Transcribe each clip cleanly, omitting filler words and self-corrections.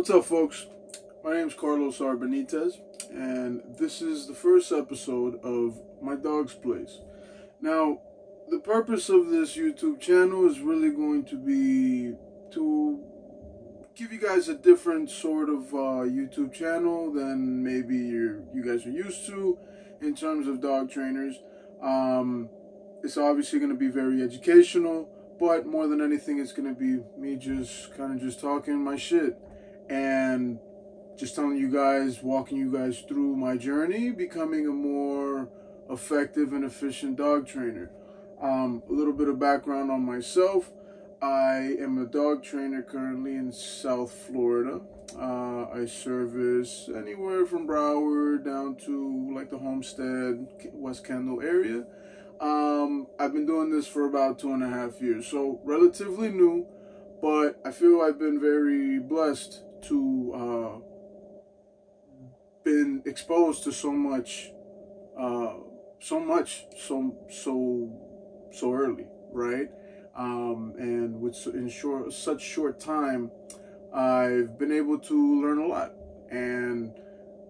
What's up, folks? My name is Carlos R. Benitez, and this is the first episode of my dog's place. Now, the purpose of this YouTube channel is really going to be to give you guys a different sort of YouTube channel than maybe you guys are used to in terms of dog trainers. It's obviously going to be very educational, but more than anything, it's going to be me just talking my shit and just telling you guys, walking you guys through my journey, becoming a more effective and efficient dog trainer. A little bit of background on myself. I am a dog trainer currently in South Florida. I service anywhere from Broward down to like the Homestead, West Kendall area. I've been doing this for about 2.5 years, so relatively new, but I feel I've been very blessed to been exposed to so much so early, right? And with such short time, I've been able to learn a lot, and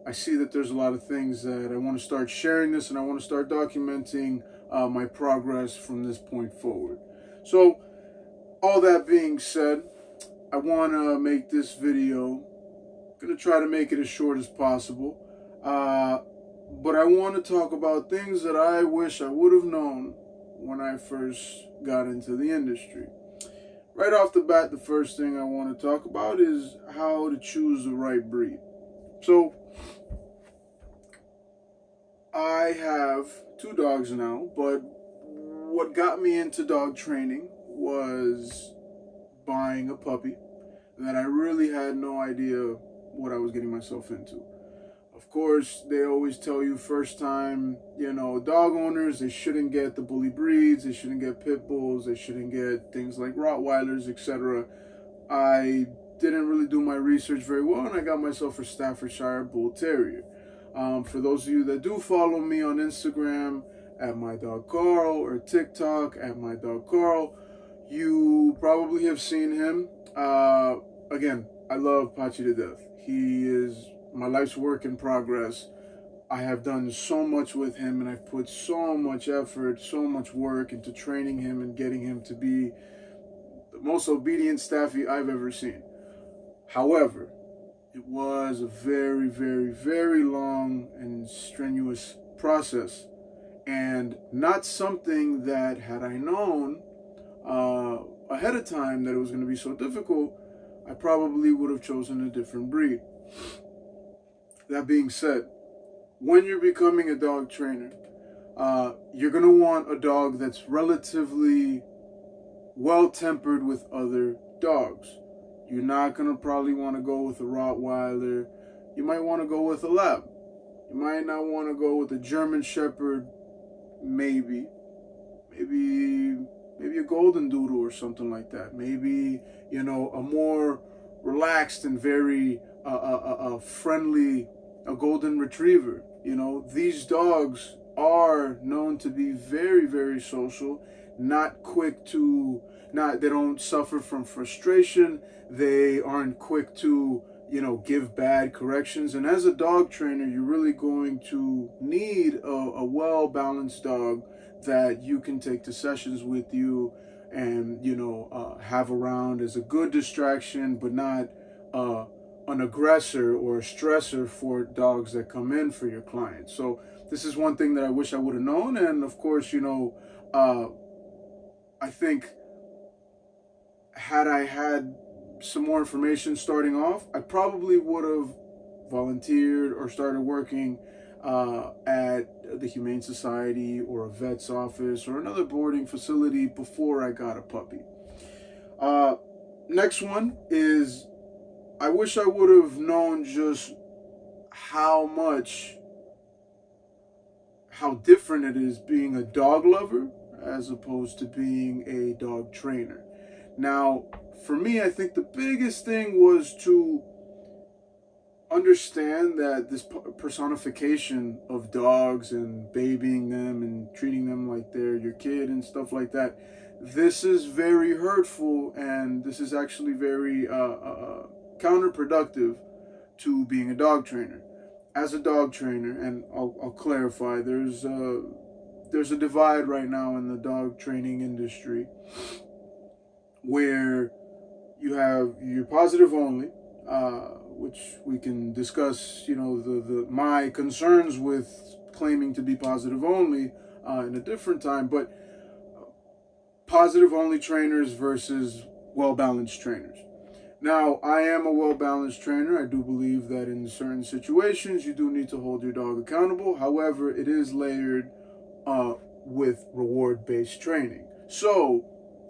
I see that there's a lot of things that I want to start sharing this, and I want to start documenting my progress from this point forward. So, all that being said, I want to make this video, going to try to make it as short as possible, but I want to talk about things that I wish I would have known when I first got into the industry. Right off the bat, the first thing I want to talk about is how to choose the right breed. So, I have 2 dogs now, but what got me into dog training was buying a puppy that I really had no idea what I was getting myself into. Of course, they always tell you first time, dog owners, they shouldn't get the bully breeds, they shouldn't get pit bulls, they shouldn't get things like Rottweilers, etc. I didn't really do my research very well, and I got myself a Staffordshire Bull Terrier. For those of you that do follow me on Instagram at MyDogCarl or TikTok at MyDogCarl, you probably have seen him. Again, I love Pachi to death. He is my life's work in progress. I have done so much with him, and I've put so much effort, so much work into training him and getting him to be the most obedient staffy I've ever seen. However, it was a very, very, very long and strenuous process, and not something that, had I known ahead of time that it was going to be so difficult, I probably would have chosen a different breed. That being said, when you're becoming a dog trainer, you're going to want a dog that's relatively well-tempered with other dogs. You're not going to probably want to go with a Rottweiler. You might want to go with a Lab. You might not want to go with a German Shepherd, maybe a Golden Doodle or something like that. Maybe, a more relaxed and very friendly, a Golden Retriever. These dogs are known to be very, very social, not quick to, they don't suffer from frustration. They aren't quick to, give bad corrections. And as a dog trainer, you're really going to need a well-balanced dog that you can take to sessions with you and, have around as a good distraction, but not an aggressor or a stressor for dogs that come in for your clients. So this is one thing that I wish I would have known. And of course, I think had I had some more information starting off, I probably would have volunteered or started working at the Humane Society or a vet's office or another boarding facility before I got a puppy. Next one is, I wish I would have known just how different it is being a dog lover as opposed to being a dog trainer. Now, for me, I think the biggest thing was to understand that this personification of dogs and babying them and treating them like they're your kid and stuff like that, this is very hurtful, and this is actually very counterproductive to being a dog trainer. As a dog trainer, and I'll clarify, there's a divide right now in the dog training industry where you have your positive only, which we can discuss, you know, my concerns with claiming to be positive only in a different time, but positive only trainers versus well-balanced trainers. Now, I am a well-balanced trainer. I do believe that in certain situations, you do need to hold your dog accountable. However, it is layered with reward-based training. So,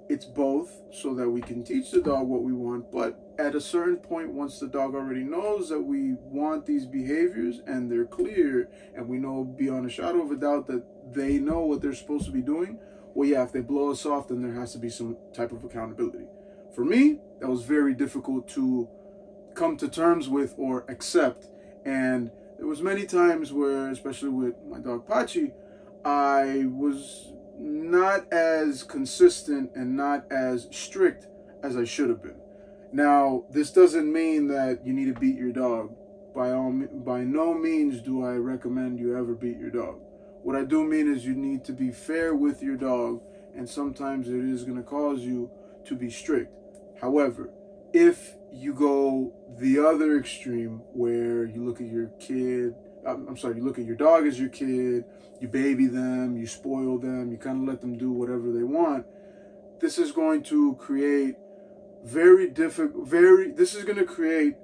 it's both so that we can teach the dog what we want, but at a certain point, once the dog already knows that we want these behaviors and they're clear and we know beyond a shadow of a doubt that they know what they're supposed to be doing, well, yeah, if they blow us off, then there has to be some type of accountability. For me, that was very difficult to come to terms with or accept. And there was many times where, especially with my dog Pachi, I was not as consistent and not as strict as I should have been. Now, this doesn't mean that you need to beat your dog. By no means do I recommend you ever beat your dog. What I do mean is you need to be fair with your dog, and sometimes it is going to cause you to be strict. However, if you go the other extreme where you look at your kid, you look at your dog as your kid, you baby them, you spoil them, you kind of let them do whatever they want, this is going to create this is going to create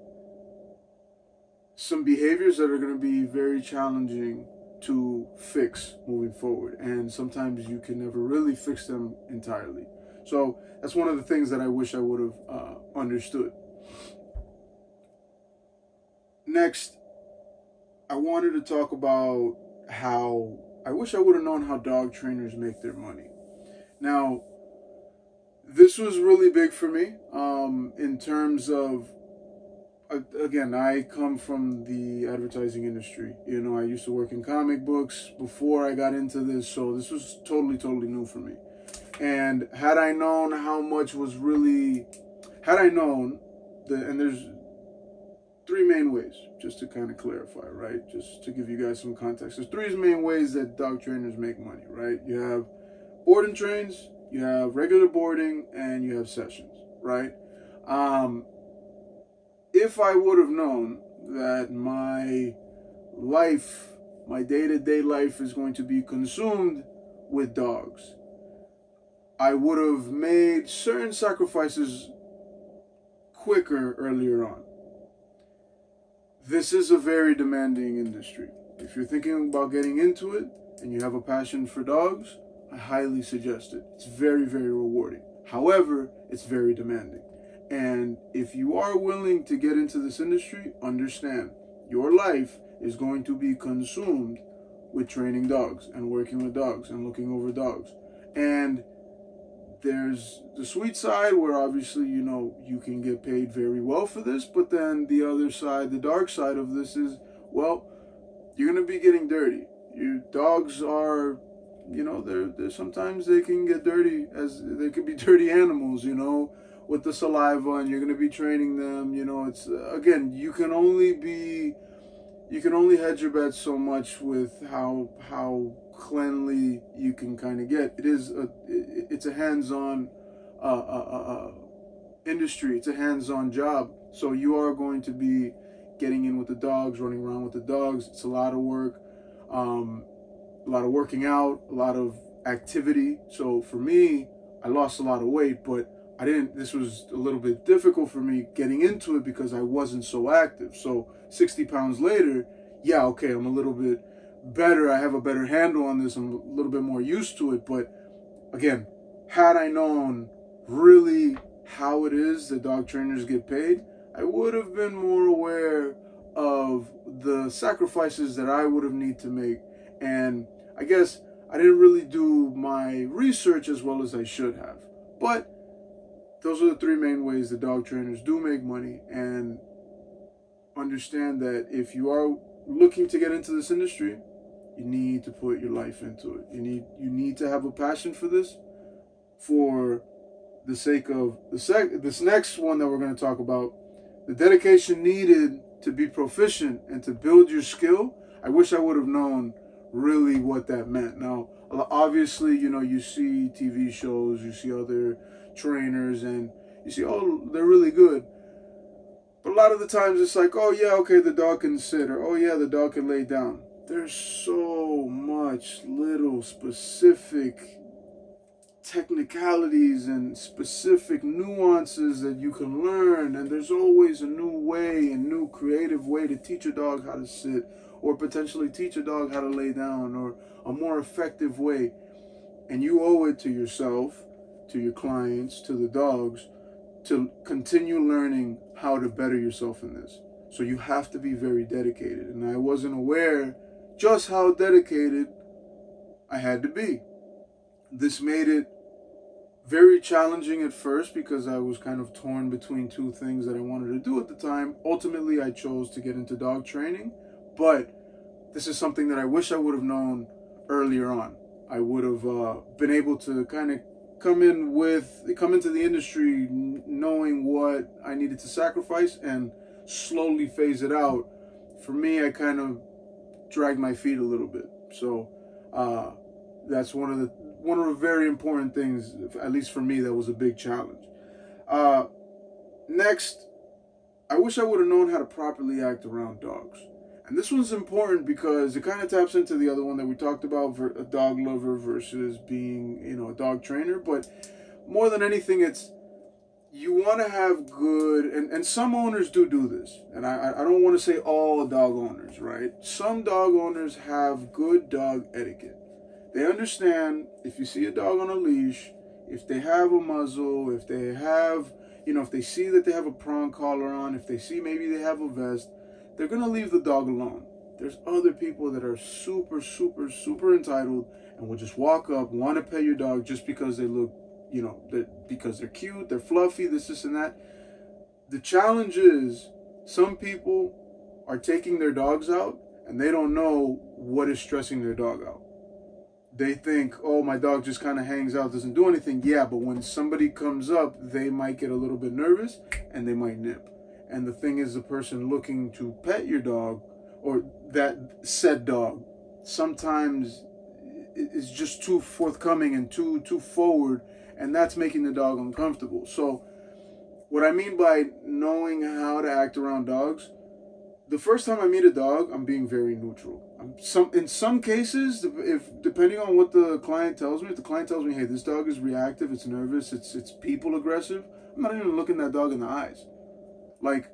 some behaviors that are going to be very challenging to fix moving forward. And sometimes you can never really fix them entirely. So that's one of the things that I wish I would have understood. Next, I wanted to talk about how I wish I would have known how dog trainers make their money. Now, this was really big for me in terms of, again, I come from the advertising industry. You know, I used to work in comic books before I got into this, so this was totally new for me. And had I known how much was really, and there's three main ways, just to kind of clarify, right? Just to give you guys some context. There's three main ways that dog trainers make money, right? You have board and trains, you have regular boarding, and you have sessions, right? If I would have known that my life, my day-to-day life is going to be consumed with dogs, I would have made certain sacrifices quicker earlier on. This is a very demanding industry. If you're thinking about getting into it and you have a passion for dogs, I highly suggest it. It's very rewarding. However, it's very demanding. And if you are willing to get into this industry, understand your life is going to be consumed with training dogs and working with dogs and looking over dogs. And there's the sweet side where obviously, you know, you can get paid very well for this, but then the other side, the dark side of this is, well, you're going to be getting dirty. Your dogs are, you know, they're sometimes they can get dirty, as they could be dirty animals, you know, with the saliva, and you're going to be training them. You know, it's again, you can only hedge your bets so much with how cleanly you can kind of get. It's a hands-on industry. It's a hands-on job. So you are going to be getting in with the dogs, running around with the dogs. It's a lot of work, a lot of working out, a lot of activity. So for me, I lost a lot of weight, but this was a little bit difficult for me getting into it because I wasn't so active. So 60 pounds later, yeah, okay, I'm a little bit better. I have a better handle on this. I'm a little bit more used to it. But again, had I known really how it is that dog trainers get paid, I would have been more aware of the sacrifices that I would have need to make. And I guess I didn't really do my research as well as I should have. But those are the three main ways that dog trainers do make money. And understand that if you are looking to get into this industry, you need to put your life into it. You need to have a passion for this, for the sake of this next one that we're going to talk about. the dedication needed to be proficient and to build your skill, I wish I would have known really what that meant. Now, obviously, you know, you see TV shows, you see other trainers, and you see, oh, they're really good. But a lot of the times it's like, oh yeah, okay, the dog can sit, or oh yeah, the dog can lay down. There's so much little specific technicalities and specific nuances that you can learn, and there's always a new way, a new creative way to teach a dog how to sit, or potentially teach a dog how to lay down, or a more effective way. And you owe it to yourself, to your clients, to the dogs, to continue learning how to better yourself in this. So you have to be very dedicated, and I wasn't aware just how dedicated I had to be. This made it very challenging at first because I was kind of torn between two things that I wanted to do at the time. Ultimately, I chose to get into dog training, but this is something that I wish I would have known earlier on. I would have been able to kind of come into the industry knowing what I needed to sacrifice and slowly phase it out. For me, I kind of dragged my feet a little bit. So that's one of the very important things, at least for me, that was a big challenge. Next, I wish I would have known how to properly act around dogs. And this one's important because it kind of taps into the other one that we talked about, a dog lover versus being, you know, a dog trainer. But more than anything, it's you want to have good, and some owners do this. And I don't want to say all dog owners, right? Some dog owners have good dog etiquette. They understand if you see a dog on a leash, if they have a muzzle, if they have, you know, if they see that they have a prong collar on, if they see maybe they have a vest, they're going to leave the dog alone. There's other people that are super entitled and will just walk up, want to pet your dog just because they look, you know, because they're cute, they're fluffy, this and that. The challenge is some people are taking their dogs out and they don't know what is stressing their dog out. They think, oh, my dog just kind of hangs out, doesn't do anything. Yeah, but when somebody comes up, they might get a little bit nervous and they might nip. And the thing is, the person looking to pet your dog, or that said dog, sometimes is just too forthcoming and too forward, and that's making the dog uncomfortable. So what I mean by knowing how to act around dogs, the first time I meet a dog, I'm being very neutral. In some cases, depending on what the client tells me, if the client tells me, hey, this dog is reactive, it's nervous, it's people aggressive, I'm not even looking that dog in the eyes. Like,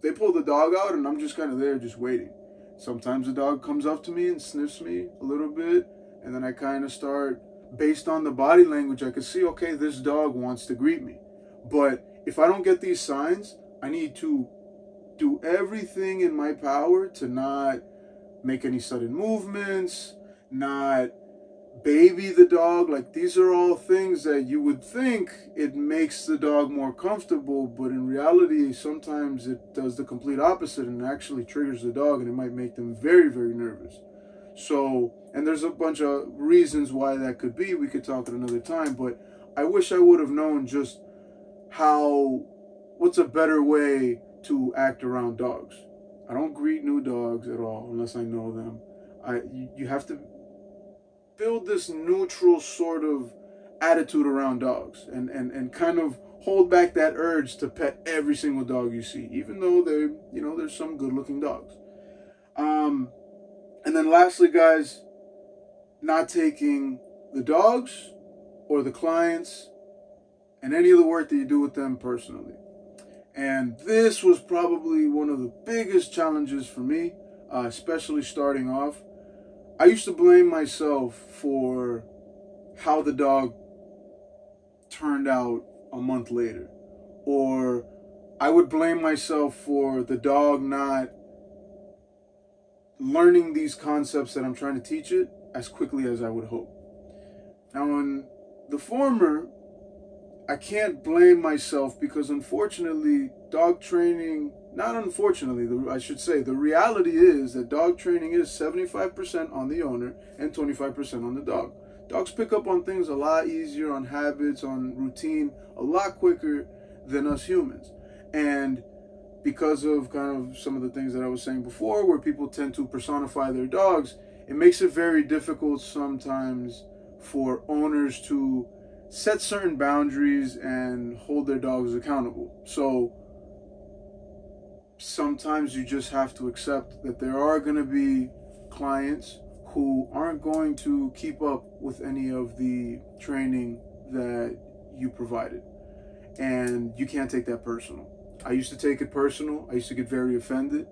they pull the dog out and I'm just kind of there just waiting. Sometimes the dog comes up to me and sniffs me a little bit, and then I kind of start, based on the body language, I can see, okay, this dog wants to greet me. But if I don't get these signs, I need to do everything in my power to not make any sudden movements, not baby the dog. Like, these are all things that you would think it makes the dog more comfortable, but in reality sometimes it does the complete opposite and actually triggers the dog, and it might make them very nervous. So, and there's a bunch of reasons why that could be. We could talk at another time, but I wish I would have known just what's a better way to act around dogs. I don't greet new dogs at all unless I know them. You have to build this neutral sort of attitude around dogs, and kind of hold back that urge to pet every single dog you see, even though there's some good looking dogs. And then lastly, guys, not taking the dogs or the clients and any of the work that you do with them personally. And this was probably one of the biggest challenges for me, especially starting off. I used to blame myself for how the dog turned out a month later. Or I would blame myself for the dog not learning these concepts that I'm trying to teach it as quickly as I would hope. Now, in the former, I can't blame myself because unfortunately, dog training, not unfortunately, I should say, the reality is that dog training is 75% on the owner and 25% on the dog. Dogs pick up on things a lot easier, on habits, on routine, a lot quicker than us humans. And because of kind of some of the things that I was saying before, where people tend to personify their dogs, it makes it very difficult sometimes for owners to set certain boundaries and hold their dogs accountable. So sometimes you just have to accept that there are going to be clients who aren't going to keep up with any of the training that you provided. And you can't take that personal. I used to take it personal. I used to get very offended.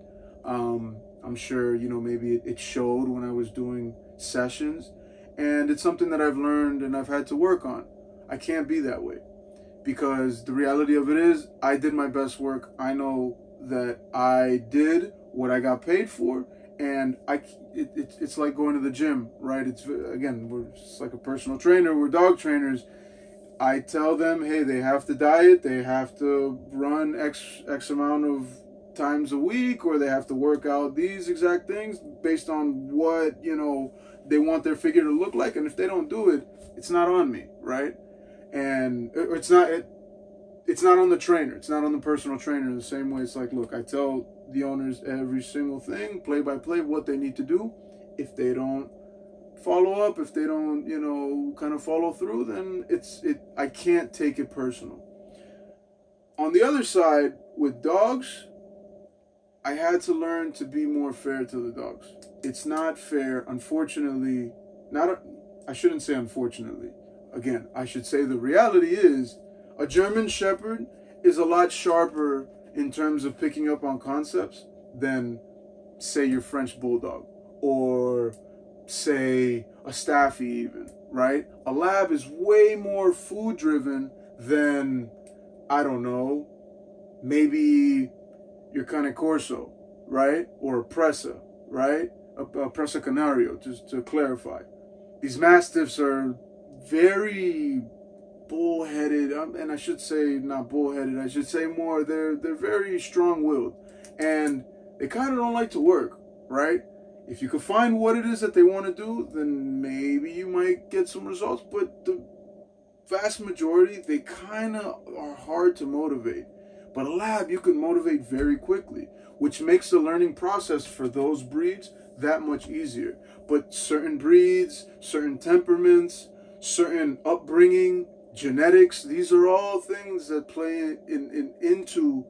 I'm sure, you know, maybe it showed when I was doing sessions. And it's something that I've learned and I've had to work on. I can't be that way, because the reality of it is I did my best work. I know that I did what I got paid for, and it's like going to the gym, right? It's, again, we're just like a personal trainer. We're dog trainers. I tell them, hey, they have to diet, they have to run X amount of times a week, or they have to work out these exact things based on what, you know, they want their figure to look like. And if they don't do it, it's not on me, right? And it's not on the trainer. It's not on the personal trainer. The same way, it's like, look, I tell the owners every single thing, play by play, what they need to do. If they don't follow up, if they don't, you know, kind of follow through, then I can't take it personal. On the other side, with dogs, I had to learn to be more fair to the dogs. It's not fair, unfortunately. I shouldn't say unfortunately. Again, I should say the reality is a German Shepherd is a lot sharper in terms of picking up on concepts than, say, your French Bulldog, or say a Staffy even, right? A Lab is way more food driven than, I don't know, maybe your Cane Corso, right? Or a Presa, right? A Presa Canario, just to clarify. These Mastiffs are very bullheaded, and I should say not bullheaded, I should say more, they're very strong-willed, and they kind of don't like to work, right? If you could find what it is that they want to do, then maybe you might get some results, but the vast majority, they kind of are hard to motivate. But a Lab, you can motivate very quickly, which makes the learning process for those breeds that much easier. But certain breeds, certain temperaments, certain upbringing, genetics, these are all things that play into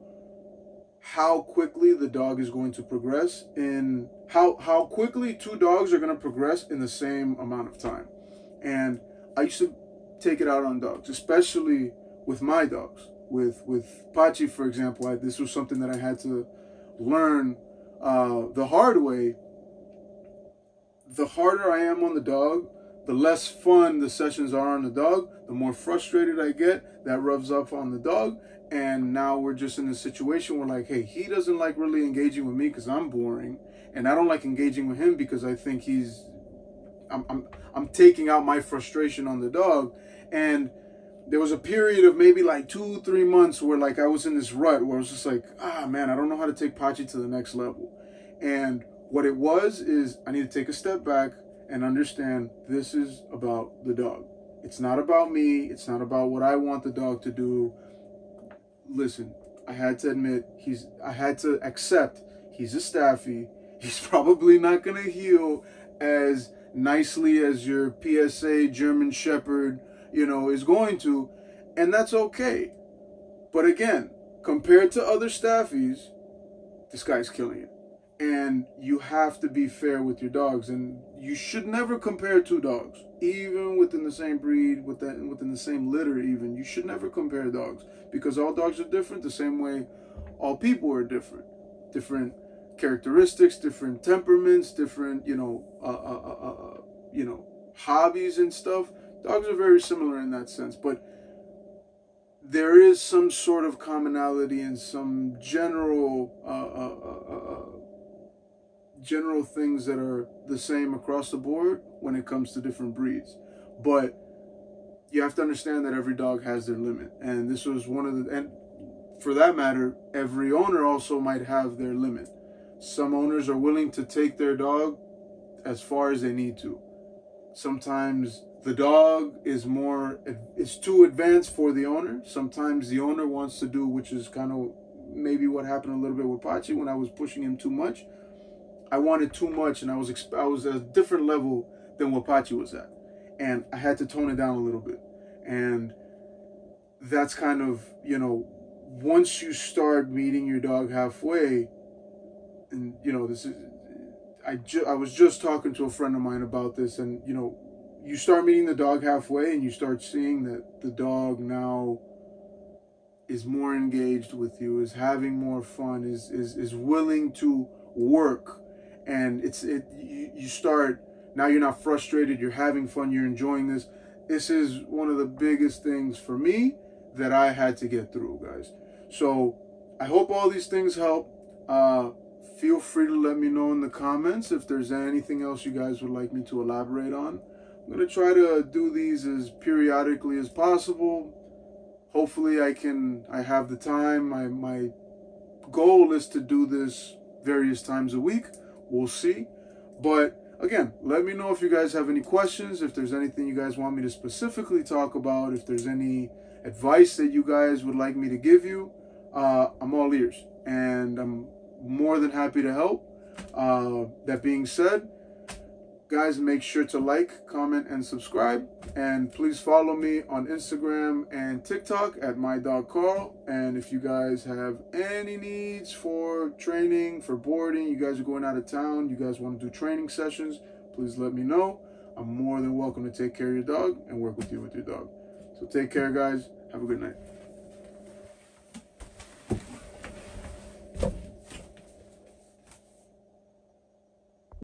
how quickly the dog is going to progress, in how quickly two dogs are going to progress in the same amount of time. And I used to take it out on dogs, especially with my dogs. With Pachi, for example, this was something that I had to learn the hard way. The harder I am on the dog, the less fun the sessions are on the dog, the more frustrated I get. That rubs up on the dog. And now we're just in a situation where, like, hey, he doesn't like really engaging with me because I'm boring, and I don't like engaging with him because I think I'm taking out my frustration on the dog. And there was a period of maybe like 2-3 months where, like, I was in this rut where I was just like, man, I don't know how to take Pachi to the next level. And what it was is I need to take a step back and understand this is about the dog. It's not about me. It's not about what I want the dog to do. Listen, I had to admit, I had to accept he's a Staffy. He's probably not going to heal as nicely as your PSA German Shepherd, you know, is going to. And that's okay. But again, compared to other Staffies, this guy's killing it. And you have to be fair with your dogs. And you should never compare two dogs, even within the same breed, within the same litter even. You should never compare dogs, because all dogs are different the same way all people are different. Different characteristics, different temperaments, different, hobbies and stuff. Dogs are very similar in that sense, but there is some sort of commonality and some general things that are the same across the board when it comes to different breeds. But you have to understand that every dog has their limit, and this was one of the, and for that matter, every owner also might have their limit. Some owners are willing to take their dog as far as they need to. Sometimes the dog is too advanced for the owner. Sometimes the owner wants to do, which is kind of maybe what happened a little bit with Pachi when I was pushing him too much. I wanted too much, and I was at a different level than what Pachi was at, and I had to tone it down a little bit. And that's kind of, you know, once you start meeting your dog halfway, and you know, this is, I was just talking to a friend of mine about this, and you know, you start meeting the dog halfway, and you start seeing that the dog now is more engaged with you, is having more fun, is willing to work, and you start, now you're not frustrated, you're having fun, you're enjoying this. This is one of the biggest things for me that I had to get through, guys. So I hope all these things help. Feel free to let me know in the comments if there's anything else you guys would like me to elaborate on. I'm going to try to do these as periodically as possible. Hopefully I have the time. My goal is to do this various times a week. We'll see. But again, let me know if you guys have any questions, if there's anything you guys want me to specifically talk about, if there's any advice that you guys would like me to give you. I'm all ears, and I'm more than happy to help. That being said, guys, make sure to like, comment, and subscribe. And please follow me on Instagram and TikTok at MyDawgCarl. And if you guys have any needs for training, for boarding, you guys are going out of town, you guys want to do training sessions, please let me know. I'm more than welcome to take care of your dog and work with you with your dog. So take care, guys. Have a good night.